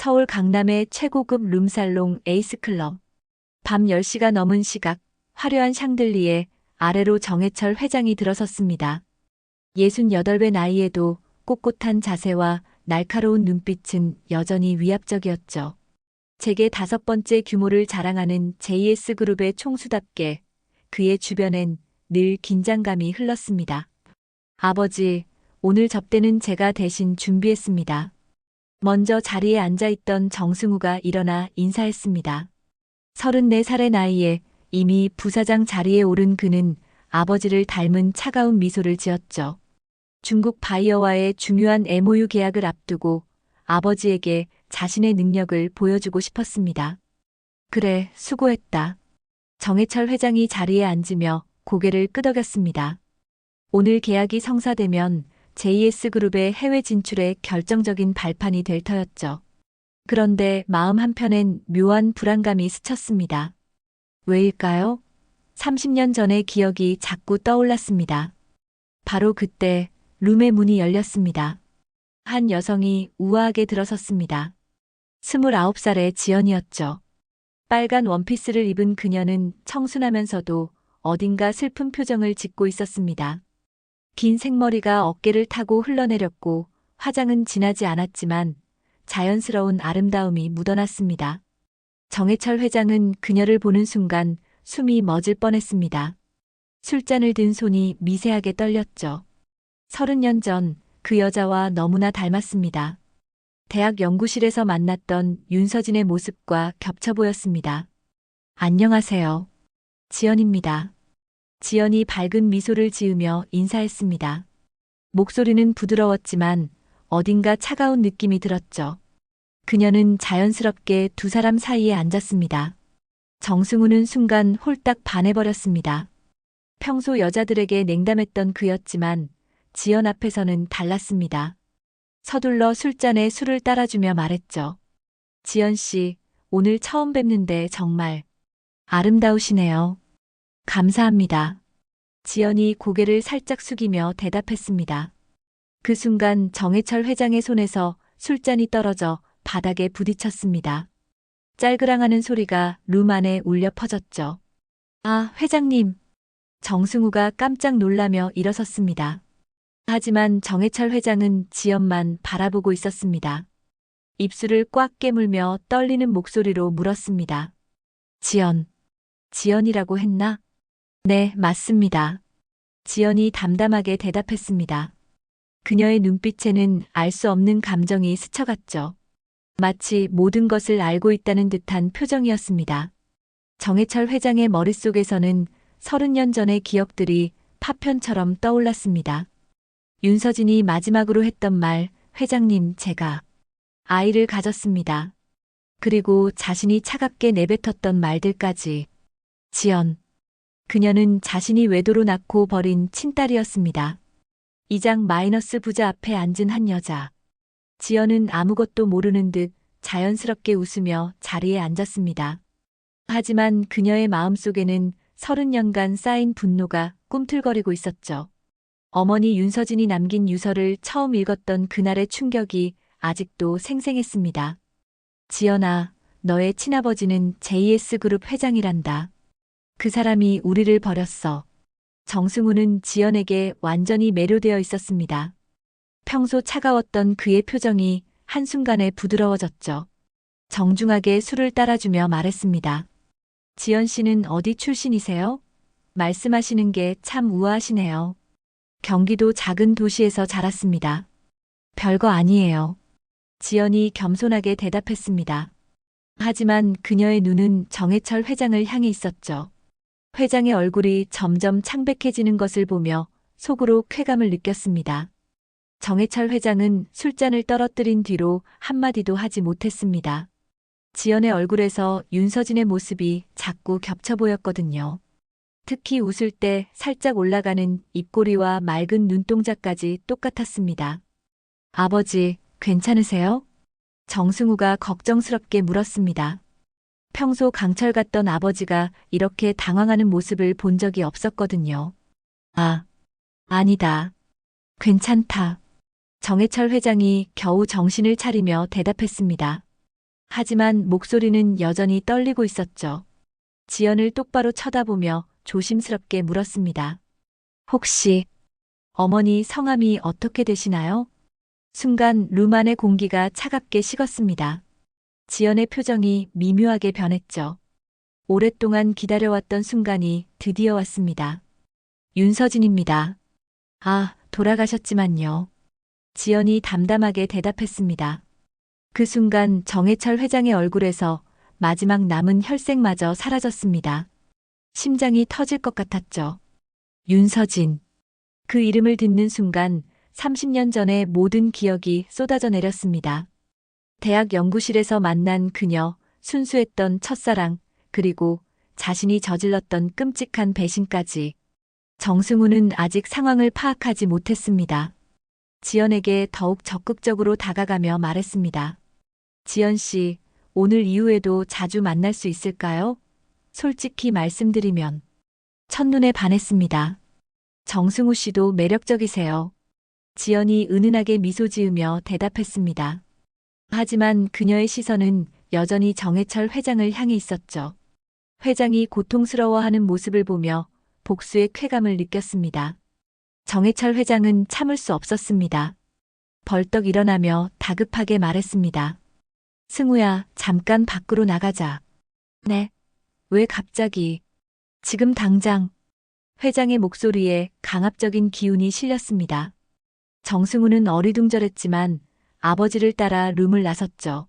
서울 강남의 최고급 룸살롱 에이스클럽. 밤 10시가 넘은 시각, 화려한 샹들리에 아래로 정해철 회장이 들어섰습니다. 68배 나이에도 꼿꼿한 자세와 날카로운 눈빛은 여전히 위압적이었죠. 세계 5번째 규모를 자랑하는 JS그룹의 총수답게 그의 주변엔 늘 긴장감이 흘렀습니다. 아버지, 오늘 접대는 제가 대신 준비했습니다. 먼저 자리에 앉아있던 정승우가 일어나 인사했습니다. 34살의 나이에 이미 부사장 자리에 오른 그는 아버지를 닮은 차가운 미소를 지었죠. 중국 바이어와의 중요한 MOU 계약을 앞두고 아버지에게 자신의 능력을 보여주고 싶었습니다. 그래, 수고했다. 정해철 회장이 자리에 앉으며 고개를 끄덕였습니다. 오늘 계약이 성사되면 JS그룹의 해외 진출에 결정적인 발판이 될 터였죠. 그런데 마음 한편엔 묘한 불안감이 스쳤습니다. 왜일까요? 30년 전의 기억이 자꾸 떠올랐습니다. 바로 그때 룸의 문이 열렸습니다. 한 여성이 우아하게 들어섰습니다. 29살의 지연이었죠. 빨간 원피스를 입은 그녀는 청순하면서도 어딘가 슬픈 표정을 짓고 있었습니다. 긴 생머리가 어깨를 타고 흘러내렸고 화장은 진하지 않았지만 자연스러운 아름다움이 묻어났습니다. 정해철 회장은 그녀를 보는 순간 숨이 멎을 뻔했습니다. 술잔을 든 손이 미세하게 떨렸죠. 30년 전 그 여자와 너무나 닮았습니다. 대학 연구실에서 만났던 윤서진의 모습과 겹쳐 보였습니다. 안녕하세요. 지연입니다. 지연이 밝은 미소를 지으며 인사했습니다. 목소리는 부드러웠지만 어딘가 차가운 느낌이 들었죠. 그녀는 자연스럽게 두 사람 사이에 앉았습니다. 정승우는 순간 홀딱 반해버렸습니다. 평소 여자들에게 냉담했던 그였지만 지연 앞에서는 달랐습니다. 서둘러 술잔에 술을 따라주며 말했죠. 지연 씨, 오늘 처음 뵙는데 정말 아름다우시네요. 감사합니다. 지연이 고개를 살짝 숙이며 대답했습니다. 그 순간 정해철 회장의 손에서 술잔이 떨어져 바닥에 부딪혔습니다. 짤그랑하는 소리가 룸 안에 울려 퍼졌죠. 아, 회장님. 정승우가 깜짝 놀라며 일어섰습니다. 하지만 정해철 회장은 지연만 바라보고 있었습니다. 입술을 꽉 깨물며 떨리는 목소리로 물었습니다. 지연. 지연이라고 했나? 네, 맞습니다. 지연이 담담하게 대답했습니다. 그녀의 눈빛에는 알 수 없는 감정이 스쳐갔죠. 마치 모든 것을 알고 있다는 듯한 표정이었습니다. 정해철 회장의 머릿속에서는 30년 전의 기억들이 파편처럼 떠올랐습니다. 윤서진이 마지막으로 했던 말, 회장님, 제가 아이를 가졌습니다. 그리고 자신이 차갑게 내뱉었던 말들까지. 지연. 그녀는 자신이 외도로 낳고 버린 친딸이었습니다. 이장 마이너스 부자 앞에 앉은 한 여자. 지연은 아무것도 모르는 듯 자연스럽게 웃으며 자리에 앉았습니다. 하지만 그녀의 마음속에는 30년간 쌓인 분노가 꿈틀거리고 있었죠. 어머니 윤서진이 남긴 유서를 처음 읽었던 그날의 충격이 아직도 생생했습니다. 지연아, 너의 친아버지는 JS그룹 회장이란다. 그 사람이 우리를 버렸어. 정승우는 지연에게 완전히 매료되어 있었습니다. 평소 차가웠던 그의 표정이 한순간에 부드러워졌죠. 정중하게 술을 따라주며 말했습니다. 지연 씨는 어디 출신이세요? 말씀하시는 게 참 우아하시네요. 경기도 작은 도시에서 자랐습니다. 별거 아니에요. 지연이 겸손하게 대답했습니다. 하지만 그녀의 눈은 정해철 회장을 향해 있었죠. 회장의 얼굴이 점점 창백해지는 것을 보며 속으로 쾌감을 느꼈습니다. 정해철 회장은 술잔을 떨어뜨린 뒤로 한마디도 하지 못했습니다. 지연의 얼굴에서 윤서진의 모습이 자꾸 겹쳐 보였거든요. 특히 웃을 때 살짝 올라가는 입꼬리와 맑은 눈동자까지 똑같았습니다. 아버지, 괜찮으세요? 정승우가 걱정스럽게 물었습니다. 평소 강철 같던 아버지가 이렇게 당황하는 모습을 본 적이 없었거든요. 아, 아니다. 괜찮다. 정해철 회장이 겨우 정신을 차리며 대답했습니다. 하지만 목소리는 여전히 떨리고 있었죠. 지연을 똑바로 쳐다보며 조심스럽게 물었습니다. 혹시 어머니 성함이 어떻게 되시나요? 순간 룸 안의 공기가 차갑게 식었습니다. 지연의 표정이 미묘하게 변했죠. 오랫동안 기다려왔던 순간이 드디어 왔습니다. 윤서진입니다. 아, 돌아가셨지만요. 지연이 담담하게 대답했습니다. 그 순간 정해철 회장의 얼굴에서 마지막 남은 혈색마저 사라졌습니다. 심장이 터질 것 같았죠. 윤서진. 그 이름을 듣는 순간 30년 전의 모든 기억이 쏟아져 내렸습니다. 대학 연구실에서 만난 그녀, 순수했던 첫사랑, 그리고 자신이 저질렀던 끔찍한 배신까지. 정승우는 아직 상황을 파악하지 못했습니다. 지연에게 더욱 적극적으로 다가가며 말했습니다. 지연 씨, 오늘 이후에도 자주 만날 수 있을까요? 솔직히 말씀드리면 첫눈에 반했습니다. 정승우 씨도 매력적이세요. 지연이 은은하게 미소 지으며 대답했습니다. 하지만 그녀의 시선은 여전히 정해철 회장을 향해 있었죠. 회장이 고통스러워하는 모습을 보며 복수의 쾌감을 느꼈습니다. 정해철 회장은 참을 수 없었습니다. 벌떡 일어나며 다급하게 말했습니다. 승우야, 잠깐 밖으로 나가자. 네. 왜 갑자기? 지금 당장. 회장의 목소리에 강압적인 기운이 실렸습니다. 정승우는 어리둥절했지만 아버지를 따라 룸을 나섰죠.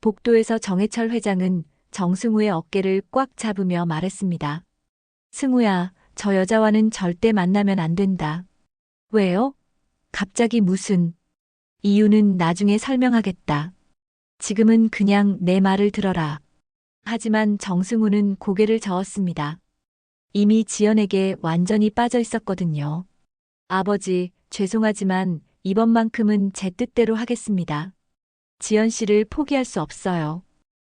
복도에서 정해철 회장은 정승우의 어깨를 꽉 잡으며 말했습니다. 승우야, 저 여자와는 절대 만나면 안 된다. 왜요? 갑자기 무슨? 이유는 나중에 설명하겠다. 지금은 그냥 내 말을 들어라. 하지만 정승우는 고개를 저었습니다. 이미 지연에게 완전히 빠져 있었거든요. 아버지, 죄송하지만 이번만큼은 제 뜻대로 하겠습니다. 지연 씨를 포기할 수 없어요.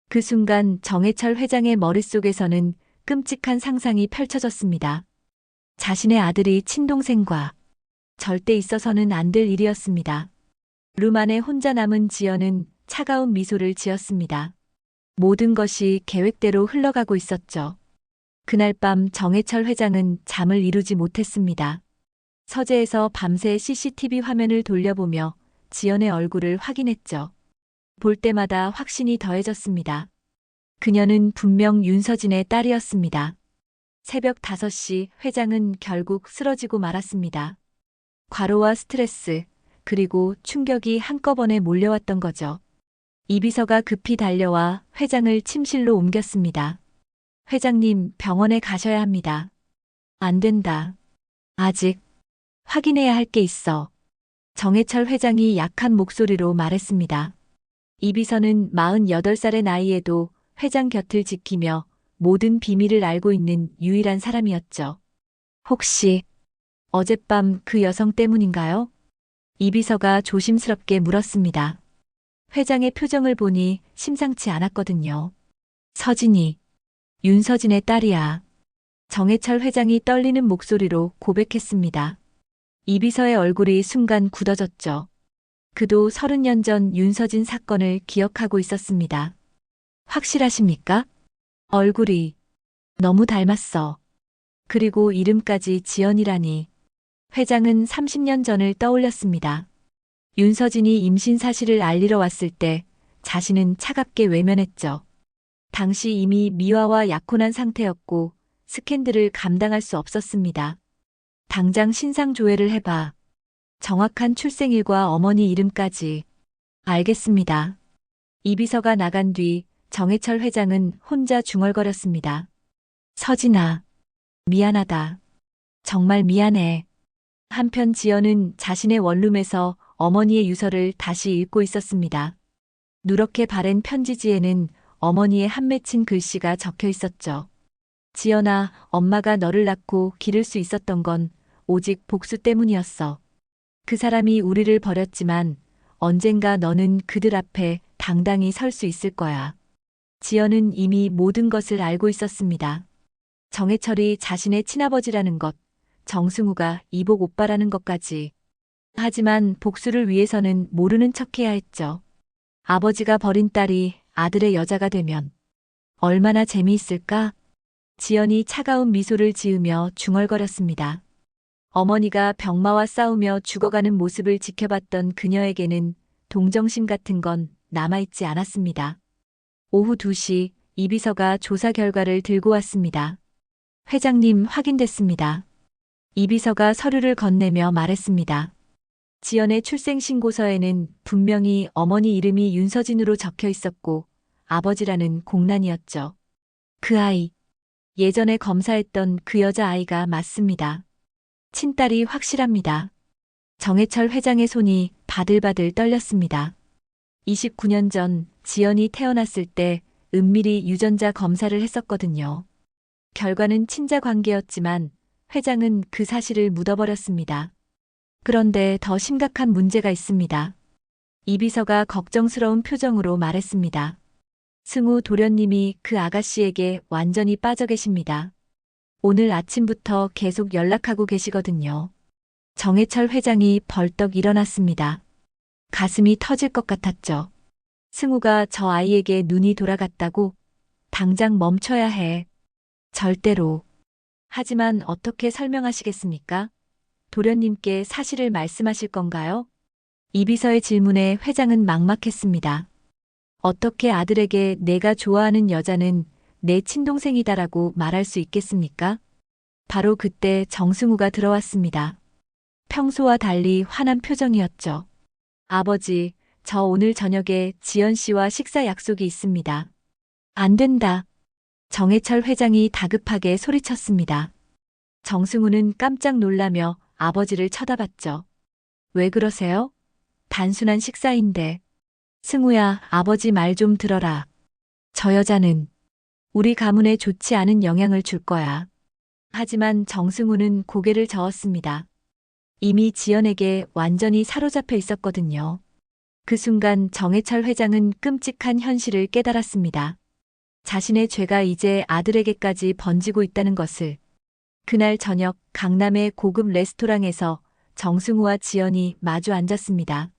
그 순간 정해철 회장의 머릿속에서는 끔찍한 상상이 펼쳐졌습니다. 자신의 아들이 친동생과 절대 있어서는 안 될 일이었습니다. 룸 안에 혼자 남은 지연은 차가운 미소를 지었습니다. 모든 것이 계획대로 흘러가고 있었죠. 그날 밤 정해철 회장은 잠을 이루지 못했습니다. 서재에서 밤새 CCTV 화면을 돌려보며 지연의 얼굴을 확인했죠. 볼 때마다 확신이 더해졌습니다. 그녀는 분명 윤서진의 딸이었습니다. 새벽 5시 회장은 결국 쓰러지고 말았습니다. 과로와 스트레스, 그리고 충격이 한꺼번에 몰려왔던 거죠. 이비서가 급히 달려와 회장을 침실로 옮겼습니다. 회장님, 병원에 가셔야 합니다. 안 된다. 아직 확인해야 할 게 있어. 정해철 회장이 약한 목소리로 말했습니다. 이비서는 48살의 나이에도 회장 곁을 지키며 모든 비밀을 알고 있는 유일한 사람이었죠. 혹시 어젯밤 그 여성 때문인가요? 이비서가 조심스럽게 물었습니다. 회장의 표정을 보니 심상치 않았거든요. 서진이, 윤서진의 딸이야. 정해철 회장이 떨리는 목소리로 고백했습니다. 이비서의 얼굴이 순간 굳어졌죠. 그도 30년 전 윤서진 사건을 기억하고 있었습니다. 확실하십니까? 얼굴이 너무 닮았어. 그리고 이름까지 지연이라니. 회장은 30년 전을 떠올렸습니다. 윤서진이 임신 사실을 알리러 왔을 때 자신은 차갑게 외면했죠. 당시 이미 미화와 약혼한 상태였고 스캔들을 감당할 수 없었습니다. 당장 신상 조회를 해봐. 정확한 출생일과 어머니 이름까지. 알겠습니다. 이비서가 나간 뒤 정해철 회장은 혼자 중얼거렸습니다. 서진아, 미안하다. 정말 미안해. 한편 지연은 자신의 원룸에서 어머니의 유서를 다시 읽고 있었습니다. 누렇게 바랜 편지지에는 어머니의 한 맺힌 글씨가 적혀 있었죠. 지연아, 엄마가 너를 낳고 기를 수 있었던 건 오직 복수 때문이었어. 그 사람이 우리를 버렸지만 언젠가 너는 그들 앞에 당당히 설 수 있을 거야. 지연은 이미 모든 것을 알고 있었습니다. 정해철이 자신의 친아버지라는 것, 정승우가 이복 오빠라는 것까지. 하지만 복수를 위해서는 모르는 척해야 했죠. 아버지가 버린 딸이 아들의 여자가 되면 얼마나 재미있을까? 지연이 차가운 미소를 지으며 중얼거렸습니다. 어머니가 병마와 싸우며 죽어가는 모습을 지켜봤던 그녀에게는 동정심 같은 건 남아있지 않았습니다. 오후 2시 이비서가 조사 결과를 들고 왔습니다. 회장님, 확인됐습니다. 이비서가 서류를 건네며 말했습니다. 지연의 출생신고서에는 분명히 어머니 이름이 윤서진으로 적혀 있었고 아버지라는 공란이었죠. 그 아이, 예전에 검사했던 그 여자아이가 맞습니다. 친딸이 확실합니다. 정해철 회장의 손이 바들바들 떨렸습니다. 29년 전 지연이 태어났을 때 은밀히 유전자 검사를 했었거든요. 결과는 친자 관계였지만 회장은 그 사실을 묻어버렸습니다. 그런데 더 심각한 문제가 있습니다. 이비서가 걱정스러운 표정으로 말했습니다. 승우 도련님이 그 아가씨에게 완전히 빠져 계십니다. 오늘 아침부터 계속 연락하고 계시거든요. 정해철 회장이 벌떡 일어났습니다. 가슴이 터질 것 같았죠. 승우가 저 아이에게 눈이 돌아갔다고? 당장 멈춰야 해. 절대로. 하지만 어떻게 설명하시겠습니까? 도련님께 사실을 말씀하실 건가요? 이비서의 질문에 회장은 막막했습니다. 어떻게 아들에게 내가 좋아하는 여자는 내 친동생이다라고 말할 수 있겠습니까? 바로 그때 정승우가 들어왔습니다. 평소와 달리 화난 표정이었죠. 아버지, 저 오늘 저녁에 지연 씨와 식사 약속이 있습니다. 안 된다. 정해철 회장이 다급하게 소리쳤습니다. 정승우는 깜짝 놀라며 아버지를 쳐다봤죠. 왜 그러세요? 단순한 식사인데. 승우야, 아버지 말 좀 들어라. 저 여자는 우리 가문에 좋지 않은 영향을 줄 거야. 하지만 정승우는 고개를 저었습니다. 이미 지연에게 완전히 사로잡혀 있었거든요. 그 순간 정해철 회장은 끔찍한 현실을 깨달았습니다. 자신의 죄가 이제 아들에게까지 번지고 있다는 것을. 그날 저녁 강남의 고급 레스토랑에서 정승우와 지연이 마주 앉았습니다.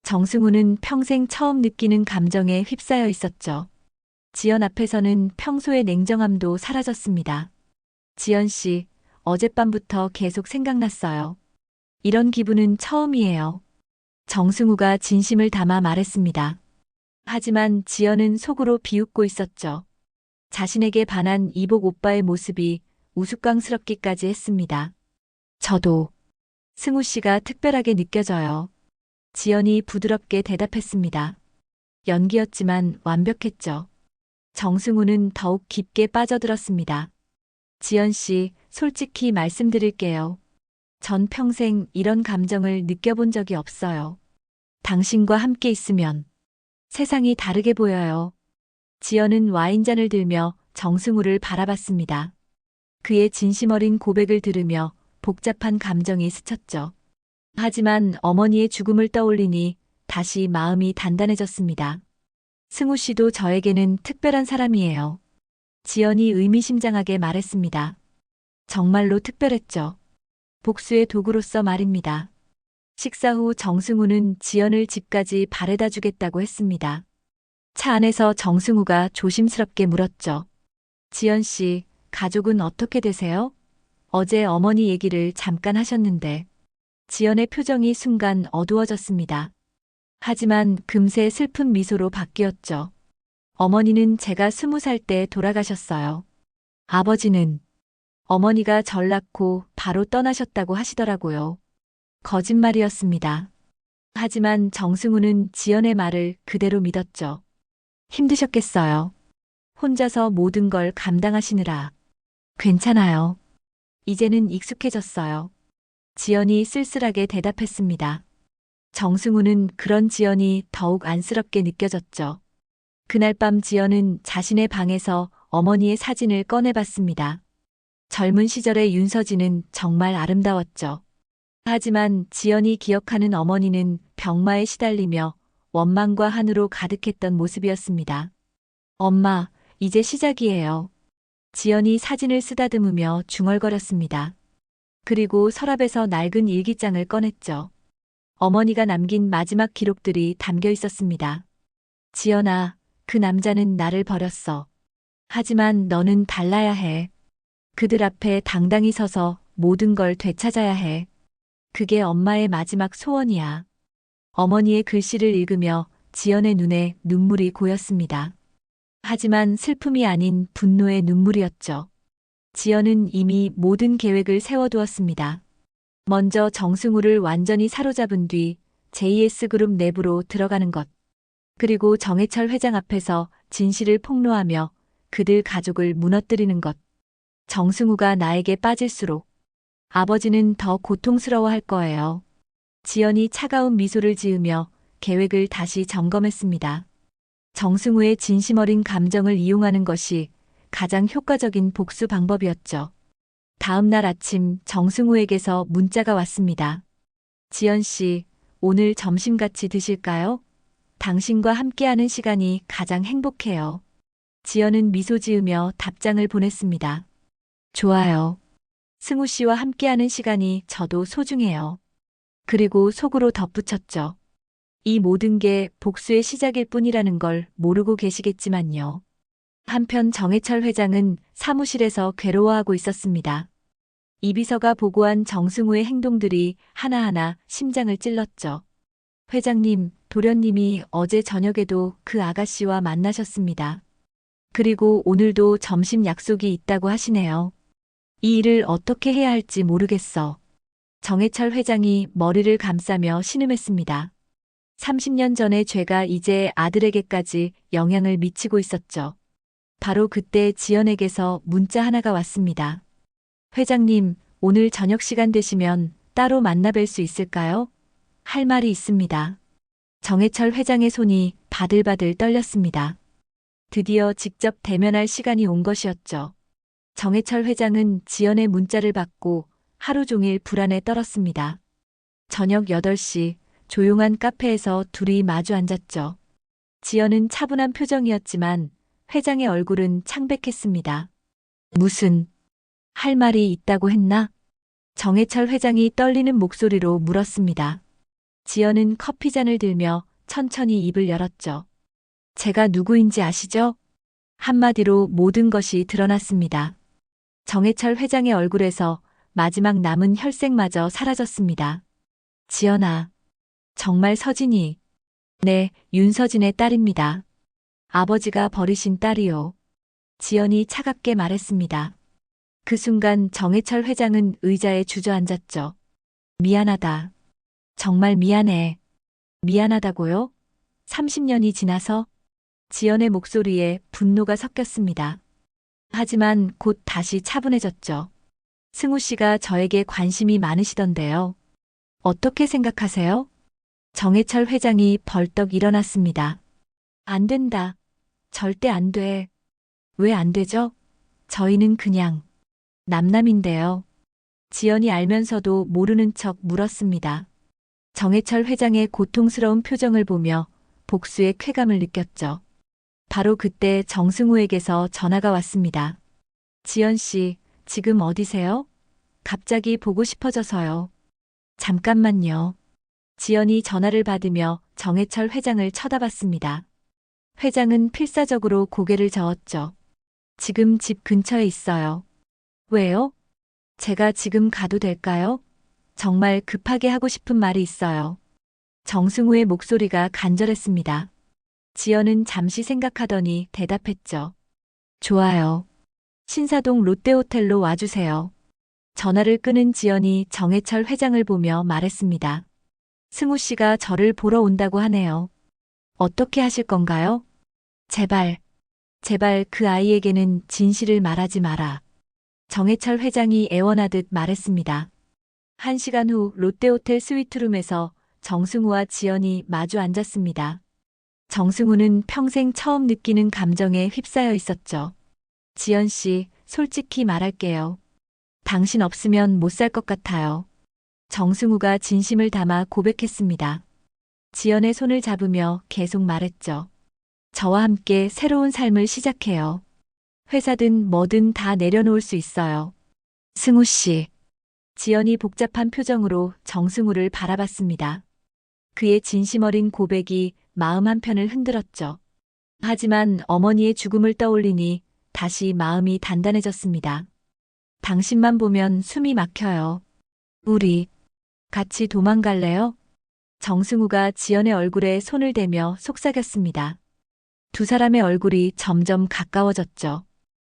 정승우는 평생 처음 느끼는 감정에 휩싸여 있었죠. 지연 앞에서는 평소의 냉정함도 사라졌습니다. 지연 씨, 어젯밤부터 계속 생각났어요. 이런 기분은 처음이에요. 정승우가 진심을 담아 말했습니다. 하지만 지연은 속으로 비웃고 있었죠. 자신에게 반한 이복 오빠의 모습이 우스꽝스럽기까지 했습니다. 저도 승우 씨가 특별하게 느껴져요. 지연이 부드럽게 대답했습니다. 연기였지만 완벽했죠. 정승우는 더욱 깊게 빠져들었습니다. 지연 씨, 솔직히 말씀드릴게요. 전 평생 이런 감정을 느껴본 적이 없어요. 당신과 함께 있으면 세상이 다르게 보여요. 지연은 와인잔을 들며 정승우를 바라봤습니다. 그의 진심 어린 고백을 들으며 복잡한 감정이 스쳤죠. 하지만 어머니의 죽음을 떠올리니 다시 마음이 단단해졌습니다. 승우 씨도 저에게는 특별한 사람이에요. 지연이 의미심장하게 말했습니다. 정말로 특별했죠. 복수의 도구로서 말입니다. 식사 후 정승우는 지연을 집까지 바래다 주겠다고 했습니다. 차 안에서 정승우가 조심스럽게 물었죠. 지연 씨, 가족은 어떻게 되세요? 어제 어머니 얘기를 잠깐 하셨는데. 지연의 표정이 순간 어두워졌습니다. 하지만 금세 슬픈 미소로 바뀌었죠. 어머니는 제가 20살 때 돌아가셨어요. 아버지는 어머니가 절 낳고 바로 떠나셨다고 하시더라고요. 거짓말이었습니다. 하지만 정승우는 지연의 말을 그대로 믿었죠. 힘드셨겠어요. 혼자서 모든 걸 감당하시느라. 괜찮아요. 이제는 익숙해졌어요. 지연이 쓸쓸하게 대답했습니다. 정승우는 그런 지연이 더욱 안쓰럽게 느껴졌죠. 그날 밤 지연은 자신의 방에서 어머니의 사진을 꺼내봤습니다. 젊은 시절의 윤서진은 정말 아름다웠죠. 하지만 지연이 기억하는 어머니는 병마에 시달리며 원망과 한으로 가득했던 모습이었습니다. 엄마, 이제 시작이에요. 지연이 사진을 쓰다듬으며 중얼거렸습니다. 그리고 서랍에서 낡은 일기장을 꺼냈죠. 어머니가 남긴 마지막 기록들이 담겨 있었습니다. 지연아, 그 남자는 나를 버렸어. 하지만 너는 달라야 해. 그들 앞에 당당히 서서 모든 걸 되찾아야 해. 그게 엄마의 마지막 소원이야. 어머니의 글씨를 읽으며 지연의 눈에 눈물이 고였습니다. 하지만 슬픔이 아닌 분노의 눈물이었죠. 지연은 이미 모든 계획을 세워두었습니다. 먼저 정승우를 완전히 사로잡은 뒤 JS그룹 내부로 들어가는 것. 그리고 정해철 회장 앞에서 진실을 폭로하며 그들 가족을 무너뜨리는 것. 정승우가 나에게 빠질수록 아버지는 더 고통스러워할 거예요. 지연이 차가운 미소를 지으며 계획을 다시 점검했습니다. 정승우의 진심 어린 감정을 이용하는 것이 가장 효과적인 복수 방법이었죠. 다음 날 아침 정승우에게서 문자가 왔습니다. 지연 씨, 오늘 점심 같이 드실까요? 당신과 함께하는 시간이 가장 행복해요. 지연은 미소 지으며 답장을 보냈습니다. 좋아요. 승우 씨와 함께하는 시간이 저도 소중해요. 그리고 속으로 덧붙였죠. 이 모든 게 복수의 시작일 뿐이라는 걸 모르고 계시겠지만요. 한편 정해철 회장은 사무실에서 괴로워하고 있었습니다. 이 비서가 보고한 정승우의 행동들이 하나하나 심장을 찔렀죠. 회장님, 도련님이 어제 저녁에도 그 아가씨와 만나셨습니다. 그리고 오늘도 점심 약속이 있다고 하시네요. 이 일을 어떻게 해야 할지 모르겠어. 정해철 회장이 머리를 감싸며 신음했습니다. 30년 전의 죄가 이제 아들에게까지 영향을 미치고 있었죠. 바로 그때 지연에게서 문자 하나가 왔습니다. 회장님, 오늘 저녁 시간 되시면 따로 만나 뵐 수 있을까요? 할 말이 있습니다. 정해철 회장의 손이 바들바들 떨렸습니다. 드디어 직접 대면할 시간이 온 것이었죠. 정해철 회장은 지연의 문자를 받고 하루 종일 불안에 떨었습니다. 저녁 8시 조용한 카페에서 둘이 마주 앉았죠. 지연은 차분한 표정이었지만 회장의 얼굴은 창백했습니다. 무슨 할 말이 있다고 했나? 정해철 회장이 떨리는 목소리로 물었습니다. 지연은 커피잔을 들며 천천히 입을 열었죠. 제가 누구인지 아시죠? 한마디로 모든 것이 드러났습니다. 정해철 회장의 얼굴에서 마지막 남은 혈색마저 사라졌습니다. 지연아, 정말 서진이. 네, 윤서진의 딸입니다. 아버지가 버리신 딸이요. 지연이 차갑게 말했습니다. 그 순간 정해철 회장은 의자에 주저앉았죠. 미안하다. 정말 미안해. 미안하다고요? 30년이 지나서? 지연의 목소리에 분노가 섞였습니다. 하지만 곧 다시 차분해졌죠. 승우 씨가 저에게 관심이 많으시던데요. 어떻게 생각하세요? 정해철 회장이 벌떡 일어났습니다. 안 된다. 절대 안 돼. 왜 안 되죠? 저희는 그냥 남남인데요. 지연이 알면서도 모르는 척 물었습니다. 정해철 회장의 고통스러운 표정을 보며 복수의 쾌감을 느꼈죠. 바로 그때 정승우에게서 전화가 왔습니다. 지연 씨, 지금 어디세요? 갑자기 보고 싶어져서요. 잠깐만요. 지연이 전화를 받으며 정해철 회장을 쳐다봤습니다. 회장은 필사적으로 고개를 저었죠. 지금 집 근처에 있어요. 왜요? 제가 지금 가도 될까요? 정말 급하게 하고 싶은 말이 있어요. 정승우의 목소리가 간절했습니다. 지연은 잠시 생각하더니 대답했죠. 좋아요. 신사동 롯데호텔로 와주세요. 전화를 끊은 지연이 정해철 회장을 보며 말했습니다. 승우 씨가 저를 보러 온다고 하네요. 어떻게 하실 건가요? 제발, 제발 그 아이에게는 진실을 말하지 마라. 정해철 회장이 애원하듯 말했습니다. 1시간 후 롯데호텔 스위트룸에서 정승우와 지연이 마주 앉았습니다. 정승우는 평생 처음 느끼는 감정에 휩싸여 있었죠. 지연 씨, 솔직히 말할게요. 당신 없으면 못 살 것 같아요. 정승우가 진심을 담아 고백했습니다. 지연의 손을 잡으며 계속 말했죠. 저와 함께 새로운 삶을 시작해요. 회사든 뭐든 다 내려놓을 수 있어요. 승우 씨. 지연이 복잡한 표정으로 정승우를 바라봤습니다. 그의 진심 어린 고백이 마음 한편을 흔들었죠. 하지만 어머니의 죽음을 떠올리니 다시 마음이 단단해졌습니다. 당신만 보면 숨이 막혀요. 우리 같이 도망갈래요? 정승우가 지연의 얼굴에 손을 대며 속삭였습니다. 두 사람의 얼굴이 점점 가까워졌죠.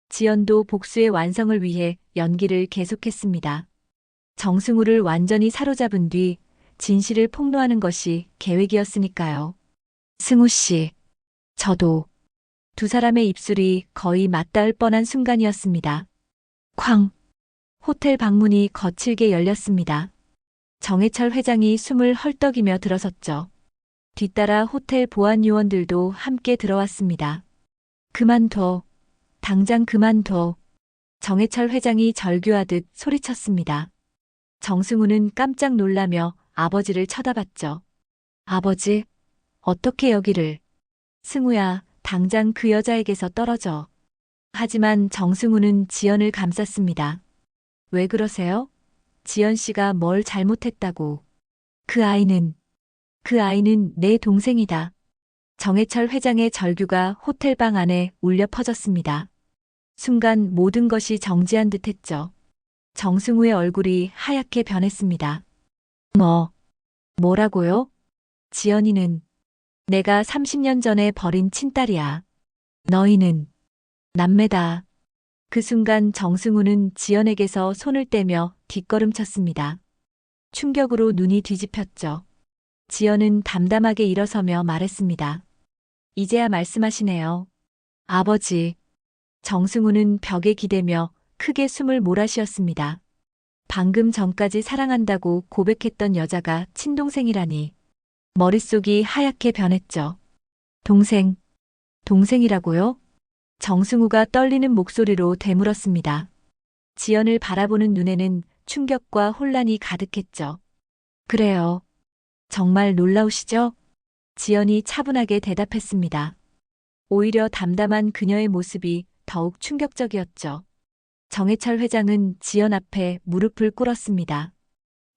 지연도 복수의 완성을 위해 연기를 계속했습니다. 정승우를 완전히 사로잡은 뒤 진실을 폭로하는 것이 계획이었으니까요. 승우 씨, 저도. 두 사람의 입술이 거의 맞닿을 뻔한 순간이었습니다. 쾅! 호텔 방문이 거칠게 열렸습니다. 정해철 회장이 숨을 헐떡이며 들어섰죠. 뒤따라 호텔 보안 요원들도 함께 들어왔습니다. 그만둬. 당장 그만둬. 정해철 회장이 절규하듯 소리쳤습니다. 정승우는 깜짝 놀라며 아버지를 쳐다봤죠. 아버지, 어떻게 여기를? 승우야, 당장 그 여자에게서 떨어져. 하지만 정승우는 지연을 감쌌습니다. 왜 그러세요? 지연 씨가 뭘 잘못했다고. 그 아이는 내 동생이다. 정해철 회장의 절규가 호텔방 안에 울려 퍼졌습니다. 순간 모든 것이 정지한 듯 했죠. 정승우의 얼굴이 하얗게 변했습니다. 뭐라고요? 지연이는 내가 30년 전에 버린 친딸이야. 너희는 남매다. 그 순간 정승우는 지연에게서 손을 떼며 뒷걸음쳤습니다. 충격으로 눈이 뒤집혔죠. 지연은 담담하게 일어서며 말했습니다. 이제야 말씀하시네요. 아버지. 정승우는 벽에 기대며 크게 숨을 몰아쉬었습니다. 방금 전까지 사랑한다고 고백했던 여자가 친동생이라니. 머릿속이 하얗게 변했죠. 동생이라고요? 정승우가 떨리는 목소리로 되물었습니다. 지연을 바라보는 눈에는 충격과 혼란이 가득했죠. 그래요. 정말 놀라우시죠? 지연이 차분하게 대답했습니다. 오히려 담담한 그녀의 모습이 더욱 충격적이었죠. 정해철 회장은 지연 앞에 무릎을 꿇었습니다.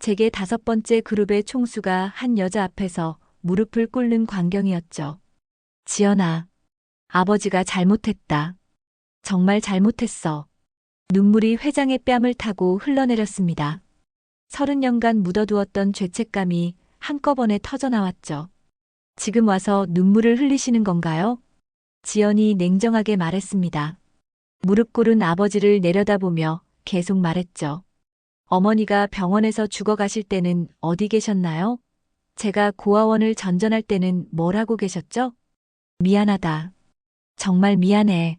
제게 5번째 그룹의 총수가 한 여자 앞에서 무릎을 꿇는 광경이었죠. 지연아, 아버지가 잘못했다. 정말 잘못했어. 눈물이 회장의 뺨을 타고 흘러내렸습니다. 30년간 묻어두었던 죄책감이 한꺼번에 터져나왔죠. 지금 와서 눈물을 흘리시는 건가요? 지연이 냉정하게 말했습니다. 무릎 꿇은 아버지를 내려다보며 계속 말했죠. 어머니가 병원에서 죽어가실 때는 어디 계셨나요? 제가 고아원을 전전할 때는 뭘 하고 계셨죠? 미안하다. 정말 미안해.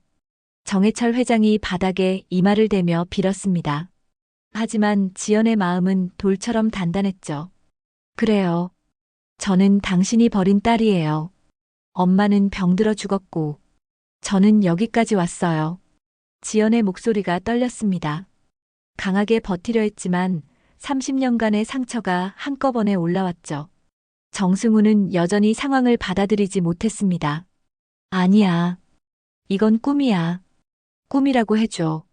정해철 회장이 바닥에 이마를 대며 빌었습니다. 하지만 지연의 마음은 돌처럼 단단했죠. 그래요. 저는 당신이 버린 딸이에요. 엄마는 병들어 죽었고, 저는 여기까지 왔어요. 지연의 목소리가 떨렸습니다. 강하게 버티려 했지만 30년간의 상처가 한꺼번에 올라왔죠. 정승우는 여전히 상황을 받아들이지 못했습니다. 아니야. 이건 꿈이야. 꿈이라고 해줘.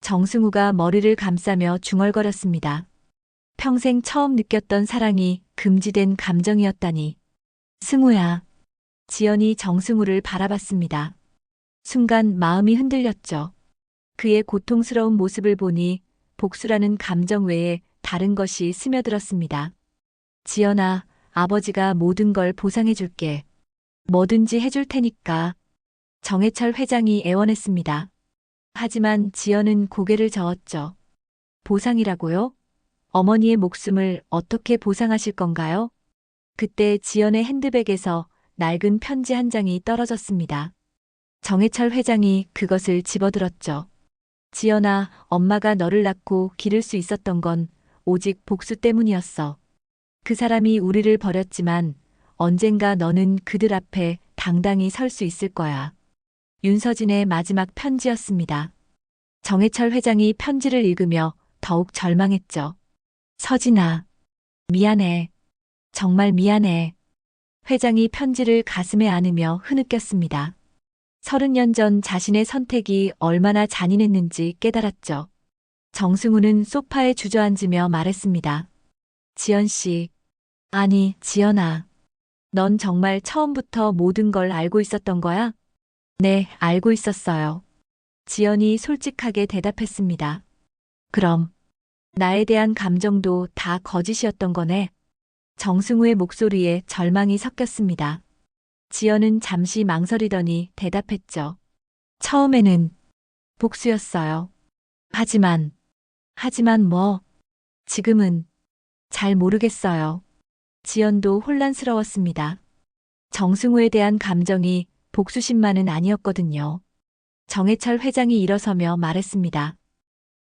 정승우가 머리를 감싸며 중얼거렸습니다. 평생 처음 느꼈던 사랑이 금지된 감정이었다니. 승우야. 지연이 정승우를 바라봤습니다. 순간 마음이 흔들렸죠. 그의 고통스러운 모습을 보니 복수라는 감정 외에 다른 것이 스며들었습니다. 지연아, 아버지가 모든 걸 보상해줄게. 뭐든지 해줄 테니까. 정해철 회장이 애원했습니다. 하지만 지연은 고개를 저었죠. 보상이라고요? 어머니의 목숨을 어떻게 보상하실 건가요? 그때 지연의 핸드백에서 낡은 편지 한 장이 떨어졌습니다. 정해철 회장이 그것을 집어들었죠. 지연아, 엄마가 너를 낳고 기를 수 있었던 건 오직 복수 때문이었어. 그 사람이 우리를 버렸지만 언젠가 너는 그들 앞에 당당히 설 수 있을 거야. 윤서진의 마지막 편지였습니다. 정해철 회장이 편지를 읽으며 더욱 절망했죠. 서진아, 미안해. 정말 미안해. 회장이 편지를 가슴에 안으며 흐느꼈습니다. 30년 전 자신의 선택이 얼마나 잔인했는지 깨달았죠. 정승우는 소파에 주저앉으며 말했습니다. 지연 씨. 아니, 지연아. 넌 정말 처음부터 모든 걸 알고 있었던 거야? 네, 알고 있었어요. 지연이 솔직하게 대답했습니다. 그럼 나에 대한 감정도 다 거짓이었던 거네. 정승우의 목소리에 절망이 섞였습니다. 지연은 잠시 망설이더니 대답했죠. 처음에는 복수였어요. 하지만, 하지만 뭐, 지금은 잘 모르겠어요. 지연도 혼란스러웠습니다. 정승우에 대한 감정이 복수심만은 아니었거든요. 정해철 회장이 일어서며 말했습니다.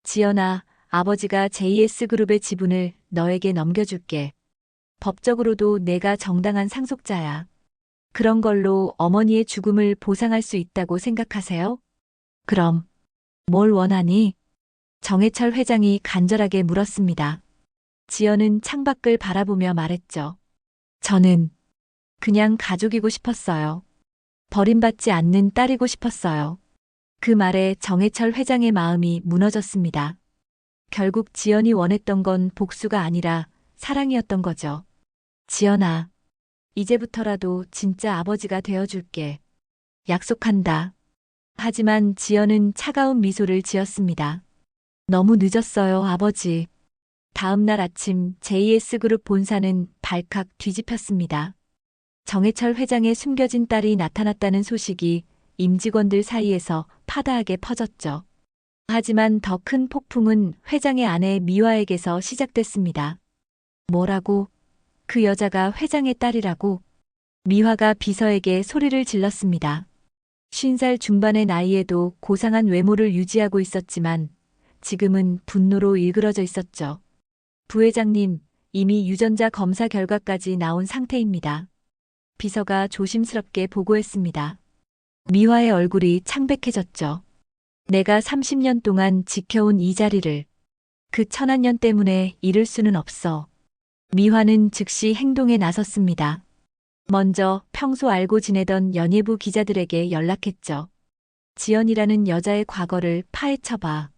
지연아, 아버지가 JS그룹의 지분을 너에게 넘겨줄게. 법적으로도 내가 정당한 상속자야. 그런 걸로 어머니의 죽음을 보상할 수 있다고 생각하세요? 그럼 뭘 원하니? 정해철 회장이 간절하게 물었습니다. 지연은 창밖을 바라보며 말했죠. 저는 그냥 가족이고 싶었어요. 버림받지 않는 딸이고 싶었어요. 그 말에 정해철 회장의 마음이 무너졌습니다. 결국 지연이 원했던 건 복수가 아니라 사랑이었던 거죠. 지연아, 이제부터라도 진짜 아버지가 되어줄게. 약속한다. 하지만 지연은 차가운 미소를 지었습니다. 너무 늦었어요, 아버지. 다음 날 아침 JS그룹 본사는 발칵 뒤집혔습니다. 정해철 회장의 숨겨진 딸이 나타났다는 소식이 임직원들 사이에서 파다하게 퍼졌죠. 하지만 더 큰 폭풍은 회장의 아내 미화에게서 시작됐습니다. 뭐라고? 그 여자가 회장의 딸이라고? 미화가 비서에게 소리를 질렀습니다. 50살 중반의 나이에도 고상한 외모를 유지하고 있었지만 지금은 분노로 일그러져 있었죠. 부회장님, 이미 유전자 검사 결과까지 나온 상태입니다. 비서가 조심스럽게 보고했습니다. 미화의 얼굴이 창백해졌죠. 내가 30년 동안 지켜온 이 자리를 그 천한년 때문에 잃을 수는 없어. 미화는 즉시 행동에 나섰습니다. 먼저 평소 알고 지내던 연예부 기자들에게 연락했죠. 지연이라는 여자의 과거를 파헤쳐봐.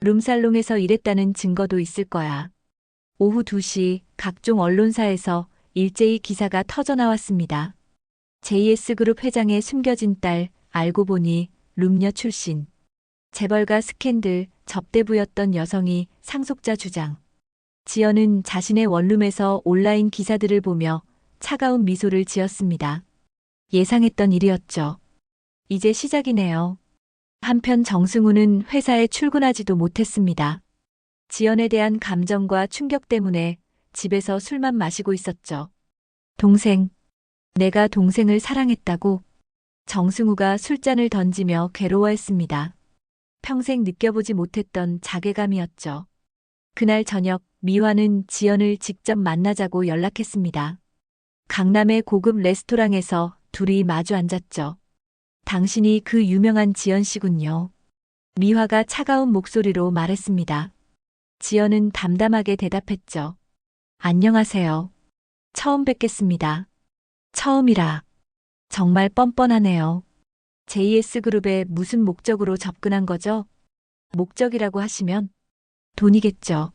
룸살롱에서 일했다는 증거도 있을 거야. 오후 2시 각종 언론사에서 일제히 기사가 터져나왔습니다. JS그룹 회장의 숨겨진 딸, 알고 보니 룸녀 출신. 재벌가 스캔들, 접대부였던 여성이 상속자 주장. 지연은 자신의 원룸에서 온라인 기사들을 보며 차가운 미소를 지었습니다. 예상했던 일이었죠. 이제 시작이네요. 한편 정승우는 회사에 출근하지도 못했습니다. 지연에 대한 감정과 충격 때문에 집에서 술만 마시고 있었죠. 동생, 내가 동생을 사랑했다고? 정승우가 술잔을 던지며 괴로워했습니다. 평생 느껴보지 못했던 자괴감이었죠. 그날 저녁 미화는 지연을 직접 만나자고 연락했습니다. 강남의 고급 레스토랑에서 둘이 마주 앉았죠. 당신이 그 유명한 지연 씨군요. 미화가 차가운 목소리로 말했습니다. 지연은 담담하게 대답했죠. 안녕하세요. 처음 뵙겠습니다. 처음이라. 정말 뻔뻔하네요. JS그룹에 무슨 목적으로 접근한 거죠? 목적이라고 하시면 돈이겠죠.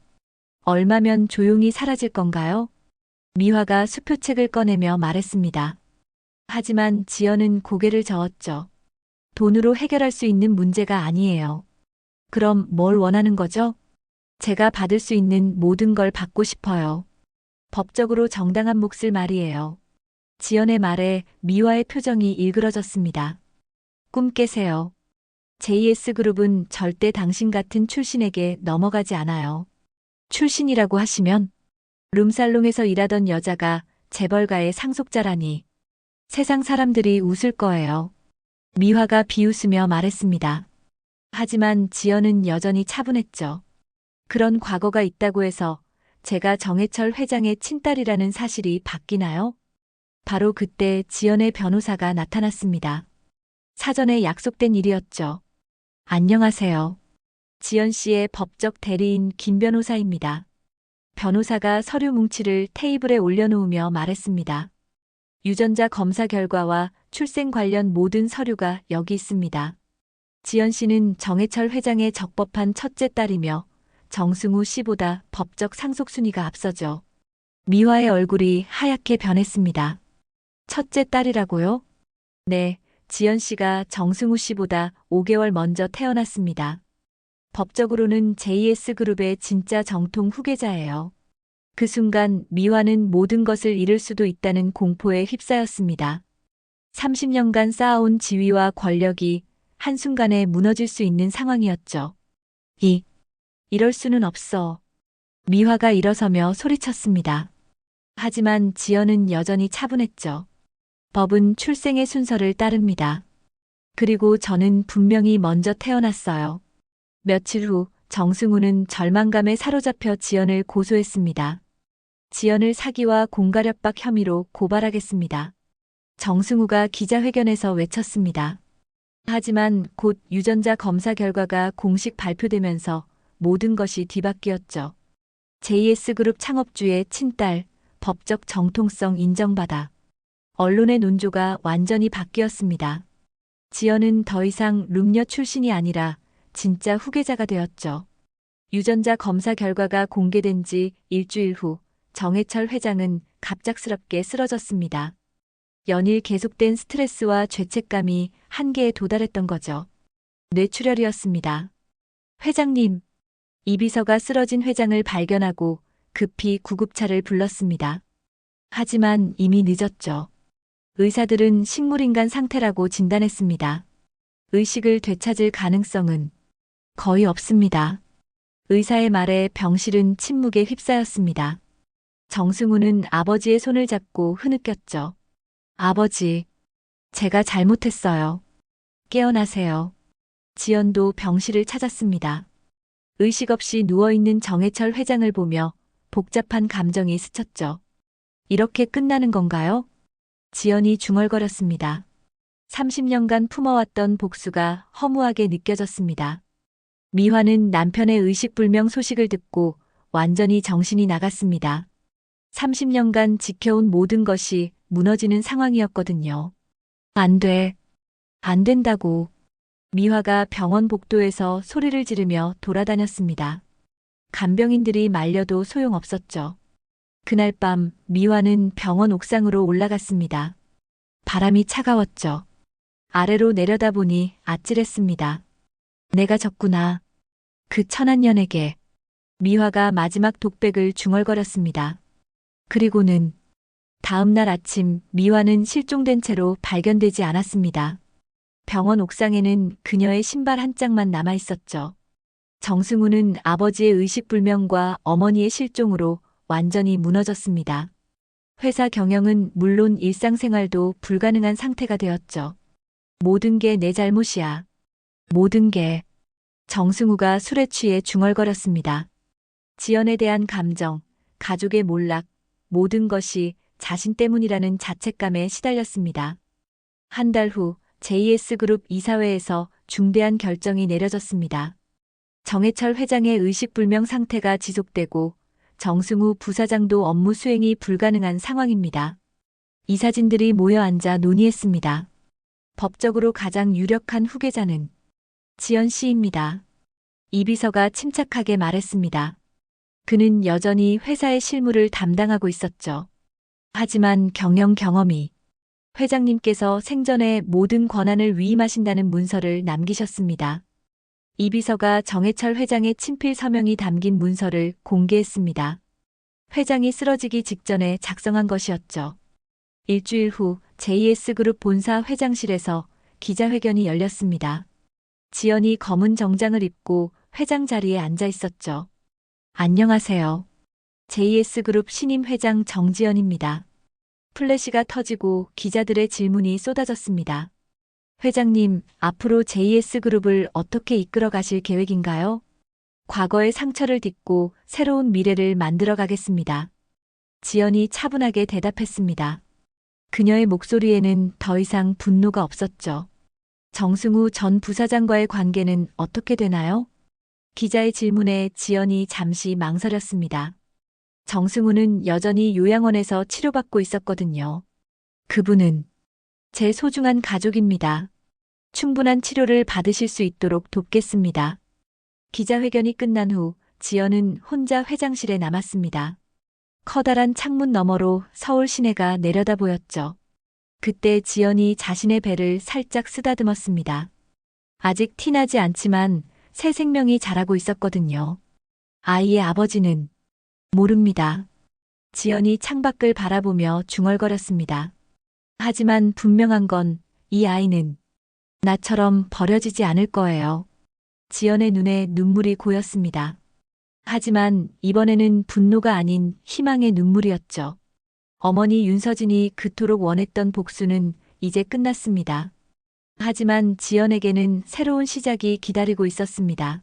얼마면 조용히 사라질 건가요? 미화가 수표책을 꺼내며 말했습니다. 하지만 지연은 고개를 저었죠. 돈으로 해결할 수 있는 문제가 아니에요. 그럼 뭘 원하는 거죠? 제가 받을 수 있는 모든 걸 받고 싶어요. 법적으로 정당한 몫을 말이에요. 지연의 말에 미화의 표정이 일그러졌습니다. 꿈 깨세요. JS그룹은 절대 당신 같은 출신에게 넘어가지 않아요. 출신이라고 하시면 룸살롱에서 일하던 여자가 재벌가의 상속자라니 세상 사람들이 웃을 거예요. 미화가 비웃으며 말했습니다. 하지만 지연은 여전히 차분했죠. 그런 과거가 있다고 해서 제가 정해철 회장의 친딸이라는 사실이 바뀌나요? 바로 그때 지연의 변호사가 나타났습니다. 사전에 약속된 일이었죠. 안녕하세요. 지연 씨의 법적 대리인 김 변호사입니다. 변호사가 서류 뭉치를 테이블에 올려놓으며 말했습니다. 유전자 검사 결과와 출생 관련 모든 서류가 여기 있습니다. 지연 씨는 정해철 회장의 적법한 첫째 딸이며 정승우 씨보다 법적 상속 순위가 앞서죠. 미화의 얼굴이 하얗게 변했습니다. 첫째 딸이라고요? 네, 지연 씨가 정승우 씨보다 5개월 먼저 태어났습니다. 법적으로는 JS그룹의 진짜 정통 후계자예요. 그 순간 미화는 모든 것을 잃을 수도 있다는 공포에 휩싸였습니다. 30년간 쌓아온 지위와 권력이 한순간에 무너질 수 있는 상황이었죠. 이럴 수는 없어. 미화가 일어서며 소리쳤습니다. 하지만 지연은 여전히 차분했죠. 법은 출생의 순서를 따릅니다. 그리고 저는 분명히 먼저 태어났어요. 며칠 후 정승우는 절망감에 사로잡혀 지연을 고소했습니다. 지연을 사기와 공갈협박 혐의로 고발하겠습니다. 정승우가 기자회견에서 외쳤습니다. 하지만 곧 유전자 검사 결과가 공식 발표되면서 모든 것이 뒤바뀌었죠. JS그룹 창업주의 친딸, 법적 정통성 인정받아. 언론의 논조가 완전히 바뀌었습니다. 지연은 더 이상 룸녀 출신이 아니라 진짜 후계자가 되었죠. 유전자 검사 결과가 공개된 지 일주일 후 정해철 회장은 갑작스럽게 쓰러졌습니다. 연일 계속된 스트레스와 죄책감이 한계에 도달했던 거죠. 뇌출혈이었습니다. 회장님, 이 비서가 쓰러진 회장을 발견하고 급히 구급차를 불렀습니다. 하지만 이미 늦었죠. 의사들은 식물인간 상태라고 진단했습니다. 의식을 되찾을 가능성은 거의 없습니다. 의사의 말에 병실은 침묵에 휩싸였습니다. 정승우는 아버지의 손을 잡고 흐느꼈죠. 아버지, 제가 잘못했어요. 깨어나세요. 지연도 병실을 찾았습니다. 의식 없이 누워있는 정해철 회장을 보며 복잡한 감정이 스쳤죠. 이렇게 끝나는 건가요? 지연이 중얼거렸습니다. 30년간 품어왔던 복수가 허무하게 느껴졌습니다. 미화는 남편의 의식불명 소식을 듣고 완전히 정신이 나갔습니다. 30년간 지켜온 모든 것이 무너지는 상황이었거든요. 안 돼. 안 된다고. 미화가 병원 복도에서 소리를 지르며 돌아다녔습니다. 간병인들이 말려도 소용없었죠. 그날 밤 미화는 병원 옥상으로 올라갔습니다. 바람이 차가웠죠. 아래로 내려다보니 아찔했습니다. 내가 졌구나. 그 천한년에게. 미화가 마지막 독백을 중얼거렸습니다. 그리고는 다음 날 아침 미화는 실종된 채로 발견되지 않았습니다. 병원 옥상에는 그녀의 신발 한 짝만 남아 있었죠. 정승우는 아버지의 의식불명과 어머니의 실종으로 완전히 무너졌습니다. 회사 경영은 물론 일상생활도 불가능한 상태가 되었죠. 모든 게 내 잘못이야. 모든 게. 정승우가 술에 취해 중얼거렸습니다. 지연에 대한 감정, 가족의 몰락, 모든 것이 자신 때문이라는 자책감에 시달렸습니다. 한 달 후 JS그룹 이사회에서 중대한 결정이 내려졌습니다. 정해철 회장의 의식불명 상태가 지속되고 정승우 부사장도 업무 수행이 불가능한 상황입니다. 이사진들이 모여 앉아 논의했습니다. 법적으로 가장 유력한 후계자는 지연 씨입니다. 이 비서가 침착하게 말했습니다. 그는 여전히 회사의 실무를 담당하고 있었죠. 하지만 경영 경험이 회장님께서 생전에 모든 권한을 위임하신다는 문서를 남기셨습니다. 이 비서가 정해철 회장의 친필 서명이 담긴 문서를 공개했습니다. 회장이 쓰러지기 직전에 작성한 것이었죠. 일주일 후 JS그룹 본사 회장실에서 기자회견이 열렸습니다. 지연이 검은 정장을 입고 회장 자리에 앉아 있었죠. 안녕하세요. JS그룹 신임 회장 정지연입니다. 플래시가 터지고 기자들의 질문이 쏟아졌습니다. 회장님, 앞으로 JS그룹을 어떻게 이끌어 가실 계획인가요? 과거의 상처를 딛고 새로운 미래를 만들어 가겠습니다. 지연이 차분하게 대답했습니다. 그녀의 목소리에는 더 이상 분노가 없었죠. 정승우 전 부사장과의 관계는 어떻게 되나요? 기자의 질문에 지연이 잠시 망설였습니다. 정승우는 여전히 요양원에서 치료받고 있었거든요. 그분은 제 소중한 가족입니다. 충분한 치료를 받으실 수 있도록 돕겠습니다. 기자회견이 끝난 후 지연은 혼자 회장실에 남았습니다. 커다란 창문 너머로 서울 시내가 내려다 보였죠. 그때 지연이 자신의 배를 살짝 쓰다듬었습니다. 아직 티나지 않지만 새 생명이 자라고 있었거든요. 아이의 아버지는 모릅니다. 지연이 창밖을 바라보며 중얼거렸습니다. 하지만 분명한 건 이 아이는 나처럼 버려지지 않을 거예요. 지연의 눈에 눈물이 고였습니다. 하지만 이번에는 분노가 아닌 희망의 눈물이었죠. 어머니 윤서진이 그토록 원했던 복수는 이제 끝났습니다. 하지만 지연에게는 새로운 시작이 기다리고 있었습니다.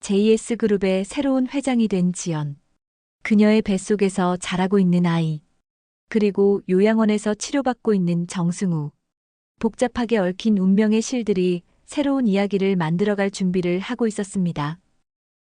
JS그룹의 새로운 회장이 된 지연. 그녀의 뱃속에서 자라고 있는 아이. 그리고 요양원에서 치료받고 있는 정승우. 복잡하게 얽힌 운명의 실들이 새로운 이야기를 만들어갈 준비를 하고 있었습니다.